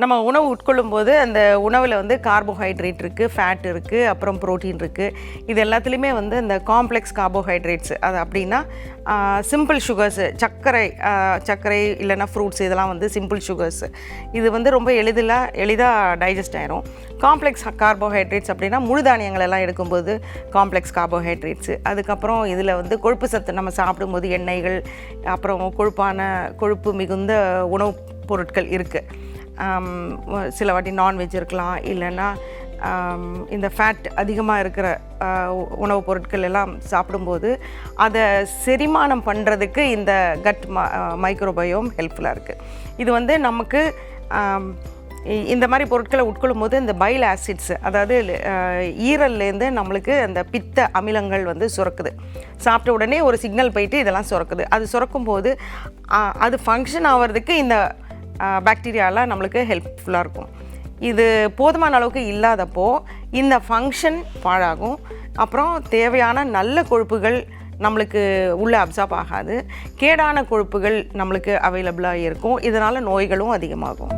நம்ம உணவு உட்கொள்ளும்போது அந்த உணவில் வந்து கார்போஹைட்ரேட் இருக்குது, ஃபேட் இருக்குது, அப்புறம் ப்ரோட்டீன் இருக்குது. இது எல்லாத்துலேயுமே வந்து இந்த காம்ப்ளெக்ஸ் கார்போஹைட்ரேட்ஸ் அது அப்படின்னா சிம்பிள் சுகர்ஸு, சர்க்கரை இல்லைன்னா ஃப்ரூட்ஸ் இதெல்லாம் வந்து சிம்பிள் சுகர்ஸு. இது வந்து ரொம்ப எளிதாக டைஜஸ்ட் ஆயிரும். காம்ப்ளெக்ஸ் கார்போஹைட்ரேட்ஸ் அப்படின்னா முழு தானியங்கள் எல்லாம் எடுக்கும்போது காம்ப்ளெக்ஸ் கார்போஹைட்ரேட்ஸு. அதுக்கப்புறம் இதில் வந்து கொழுப்பு சத்து நம்ம சாப்பிடும்போது எண்ணெய்கள், அப்புறம் கொழுப்பு மிகுந்த உணவுப் பொருட்கள் இருக்குது. சில வாட்டி நான்வெஜ் இருக்கலாம், இல்லைன்னா இந்த ஃபேட் அதிகமாக இருக்கிற உணவுப் பொருட்கள் எல்லாம் சாப்பிடும்போது அதை செரிமானம் பண்ணுறதுக்கு இந்த கட் மைக்ரோபயோம் ஹெல்ப்ஃபுல்லாக இருக்குது. இது வந்து நமக்கு இந்த மாதிரி பொருட்களை உட்கொள்ளும் போது இந்த பைல் ஆசிட்ஸ், அதாவது ஈரல்லேருந்து நம்மளுக்கு அந்த பித்த அமிலங்கள் வந்து சுரக்குது. சாப்பிட்ட உடனே ஒரு சிக்னல் போயிட்டு இதெல்லாம் சுரக்குது. அது சுரக்கும் போது அது ஃபங்க்ஷன் ஆகிறதுக்கு இந்த பாக்டீரியாலாம் நம்மளுக்கு ஹெல்ப்ஃபுல்லாக இருக்கும். இது போதுமான அளவுக்கு இல்லாதப்போ இந்த ஃபங்க்ஷன் பாழாகும். அப்புறம் தேவையான நல்ல கொழுப்புகள் நம்மளுக்கு உள்ளே அப்சார்ப் ஆகாது. கேடான கொழுப்புகள் நம்மளுக்கு அவைலபிளாக இருக்கும். இதனால் நோய்களும் அதிகமாகும்.